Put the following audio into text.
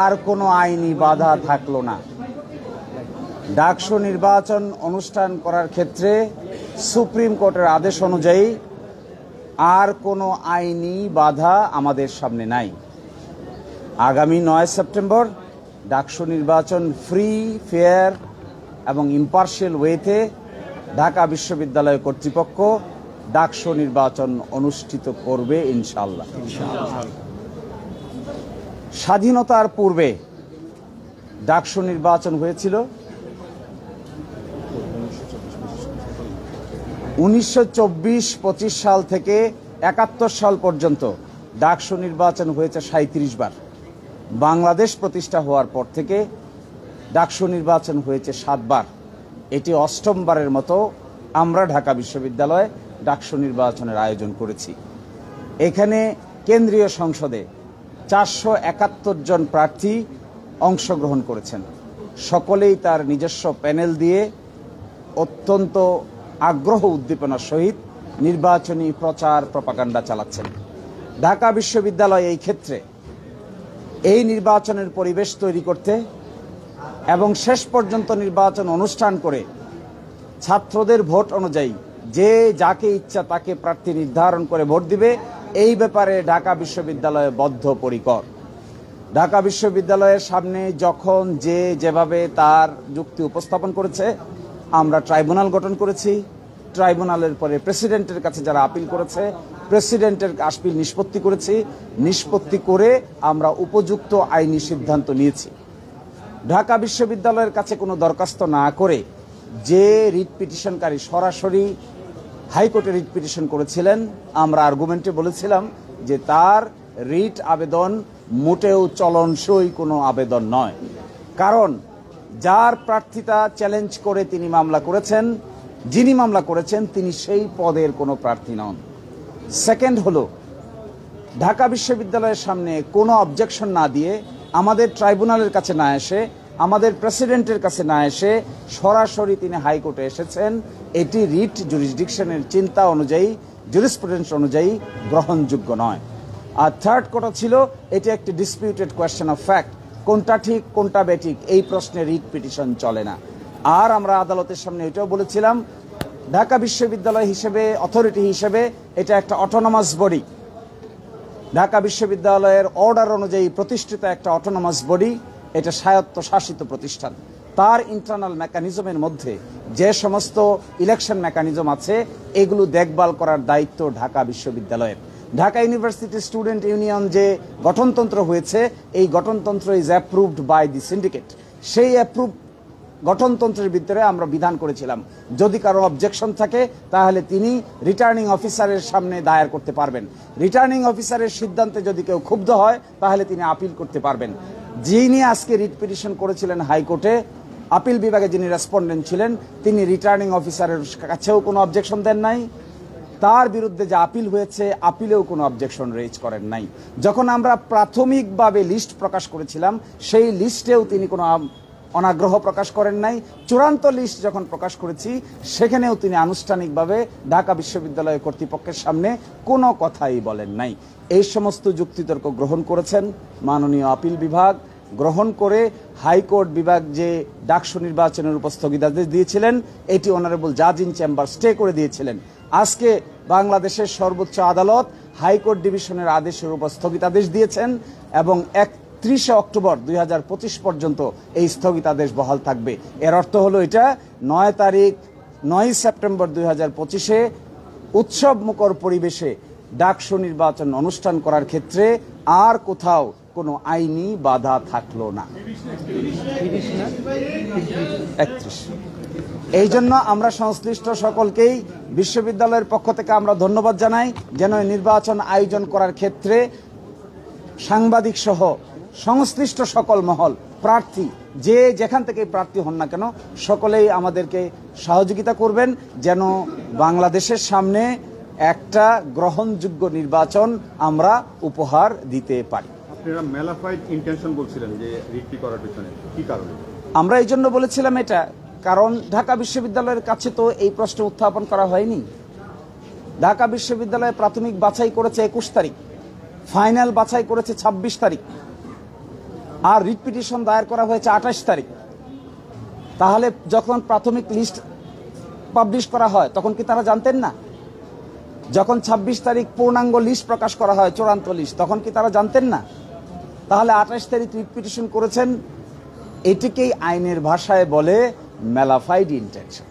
আর কোনো আইনি বাধা থাকলো না। ডাকসু নির্বাচন অনুষ্ঠান করার ক্ষেত্রে সুপ্রিম কোর্টের আদেশ অনুযায়ী আর কোনো আইনি বাধা আমাদের সামনে নাই। আগামী 9 সেপ্টেম্বর ডাকসু নির্বাচন ফ্রি, ফেয়ার এবং ইম্পার্শিয়াল ওয়েতে ঢাকা বিশ্ববিদ্যালয় কর্তৃপক্ষ ডাকসু নির্বাচন অনুষ্ঠিত করবে ইনশাআল্লাহ। স্বাধীনতার পূর্বে ডাকসু নির্বাচন হয়েছিল 1924-25 সাল থেকে 71 সাল পর্যন্ত ডাকসু নির্বাচন হয়েছে 37 বার। বাংলাদেশ প্রতিষ্ঠা হওয়ার পর থেকে ডাকসু নির্বাচন হয়েছে 7 বার। এটি 8ম বারের মতো আমরা ঢাকা বিশ্ববিদ্যালয়ে ডাকসু নির্বাচনের আয়োজন করেছি। এখানে কেন্দ্রীয় সংসদে 471 জন প্রার্থী অংশগ্রহণ করেছেন। সকলেই তার নিজস্ব প্যানেল দিয়ে অত্যন্ত আগ্রহ উদ্দীপনার সহিত নির্বাচনী প্রচার প্রপাগান্ডা চালাচ্ছেন। ঢাকা বিশ্ববিদ্যালয় এই ক্ষেত্রে এই নির্বাচনের পরিবেশ তৈরি করতে এবং শেষ পর্যন্ত নির্বাচন অনুষ্ঠান করে ছাত্রদের ভোট অনুযায়ী যে যাকে ইচ্ছা তাকে প্রার্থী নির্ধারণ করে ভোট দিবে, এই ব্যাপারে ঢাকা বিশ্ববিদ্যালয় বদ্ধপরিকর। ঢাকা বিশ্ববিদ্যালয়ের সামনে যখন যে যেভাবে তার যুক্তি উপস্থাপন করেছে, আমরা ট্রাইব্যুনাল গঠন করেছি। ট্রাইব্যুনালের পরে প্রেসিডেন্টের কাছে যারা আপিল করেছে, প্রেসিডেন্টের আপিল নিষ্পত্তি করেছি। নিষ্পত্তি করে আমরা উপযুক্ত আইনি সিদ্ধান্ত নিয়েছি। ঢাকা বিশ্ববিদ্যালয়ের কাছে কোনো দরখাস্ত না করে যে রিট পিটিশনকারী সরাসরি হাইকোর্টে রিট পিটিশন করেছিলেন, আমরা আর্গুমেন্টে বলেছিলাম যে তার রিট আবেদন মোটেও চলনসই কোনো আবেদন নয়। কারণ যার প্রার্থিতা চ্যালেঞ্জ করে তিনি মামলা করেছেন, যিনি মামলা করেছেন তিনি সেই পদের কোনো প্রার্থী নন। সেকেন্ড হলো, ঢাকা বিশ্ববিদ্যালয়ের সামনে কোনো অবজেকশন না দিয়ে, আমাদের ট্রাইব্যুনালের কাছে না এসে, আমাদের প্রেসিডেন্টের কাছে না এসে সরাসরি তিনি হাইকোর্টে এসেছেন। এটি রিট জুরিসডিকশনের চিন্তা অনুযায়ী, জুরিসপ্রুডেন্স অনুযায়ী গ্রহণযোগ্য নয়। আর থার্ড কথা ছিল, এটি একটি ডিসপিউটেড কোয়েশ্চেন অফ ফ্যাক্ট। কোনটা ঠিক কোনটা বেঠিক এই প্রশ্নে রিট পিটিশন চলে না। আর আমরা আদালতের সামনে এটাও বলেছিলাম, ঢাকা বিশ্ববিদ্যালয় হিসেবে, অথরিটি হিসেবে এটা একটা অটোনমাস বডি। ঢাকা বিশ্ববিদ্যালয়ের অর্ডার অনুযায়ী প্রতিষ্ঠিত একটা অটোনমাস বডি। এটা স্বায়ত্তশাসিত প্রতিষ্ঠান। তার ইন্টারনাল মেকানিজমের মধ্যে যে সমস্ত ইলেকশন মেকানিজম আছে, এগুলো দেখভাল করার দায়িত্ব ঢাকা বিশ্ববিদ্যালয়ের। ঢাকা ইউনিভার্সিটি স্টুডেন্ট ইউনিয়ন যে গঠনতন্ত্র হয়েছে, এই গঠনতন্ত্র is approved by the syndicate. সেই অ্যাপ্রুভ গঠনতন্ত্রের ভিতরে আমরা বিধান করেছিলাম, যদি কারো অবজেকশন থাকে তাহলে তিনি রিটার্নিং অফিসারের সামনে দায়ের করতে পারবেন। রিটার্নিং অফিসারের সিদ্ধান্তে যদি কেউ ক্ষুব্ধ হয় তাহলে তিনি আপিল করতে পারবেন। যিনি আজকে রিট পিটিশন করেছিলেন হাইকোর্টে, আপিল বিভাগে যিনি রেসপন্ডেন্ট ছিলেন, তিনি রিটার্নিং অফিসারের কাছেও কোনো অবজেকশন দেন নাই। তার বিরুদ্ধে যে আপিল হয়েছে, আপিলেও কোনো অবজেকশন রেজ করেন নাই। যখন আমরা প্রাথমিকভাবে লিস্ট প্রকাশ করেছিলাম, সেই লিস্টেও তিনি কোনো অনাগ্রহ প্রকাশ করেন নাই। চূড়ান্ত লিস্ট যখন প্রকাশ করেছি, সেখানেও তিনি আনুষ্ঠানিকভাবে ঢাকা বিশ্ববিদ্যালয় কর্তৃপক্ষের সামনে কোনো কথাই বলেন নাই। এই সমস্ত যুক্তিতর্ক গ্রহণ করেছেন মাননীয় আপিল বিভাগ। গ্রহণ করে হাইকোর্ট বিভাগ যে ডাকসু নির্বাচনের উপর স্থগিতাদেশ দিয়েছিলেন, এটি অনারেবল জাজ ইন চেম্বার স্টে করে দিয়েছিলেন। আজকে বাংলাদেশের সর্বোচ্চ আদালত হাইকোর্ট ডিভিশনের আদেশের উপর স্থগিতাদেশ দিয়েছেন এবং 31 অক্টোবর 2025 পর্যন্ত এই স্থগিতাদেশ বহাল থাকবে। এর অর্থ হলো এটা 9 সেপ্টেম্বর 2025-এ উৎসব মুখর পরিবেশে ডাকসু নির্বাচন অনুষ্ঠান করার ক্ষেত্রে আর কোথাও কোনো আইনি বাধা থাকলো না। 31। এই জন্য আমরা সংশ্লিষ্ট সকলকেই বিশ্ববিদ্যালয়ের পক্ষ থেকে আমরা ধন্যবাদ জানাই, যেন নির্বাচন আয়োজন করার ক্ষেত্রে সাংবাদিক সহ সংশ্লিষ্ট সকল মহল, প্রার্থী যে যেখান থেকে প্রার্থী হন না কেন, সকলেই আমাদেরকে সহযোগিতা করবেন যেন বাংলাদেশের সামনে একটা গ্রহণযোগ্য নির্বাচন আমরা উপহার দিতে পারি। আপনারা ম্যালাফাইড ইন্টেনশন বলছিলেন যে রিটটি করার পিছনে কি কারণে? আমরা এই জন্য বলেছিলাম এটা, কারণ ঢাকা বিশ্ববিদ্যালয়ের কাছে তো এই প্রশ্ন উত্থাপন করা হয়নি। ঢাকা বিশ্ববিদ্যালয়ে প্রাথমিক বাছাই করেছে 21 তারিখ, ফাইনাল বাছাই করেছে 26 তারিখ। আর রিট পিটিশন দায়ের করা হয়েছে 28 তারিখ। তাহলে যখন প্রাথমিক লিস্ট পাবলিশ করা হয় তখন কি তারা জানতেন না? যখন 26 তারিখ পূর্ণাঙ্গ লিস্ট প্রকাশ করা হয়, চূড়ান্ত লিস্ট, তখন কি তারা জানতেন না? তাহলে 28 তারিখ রিট পিটিশন করেছেন, এটিকেই আইনের ভাষায় বলে ম্যালাফাইড ইন্টেনশন।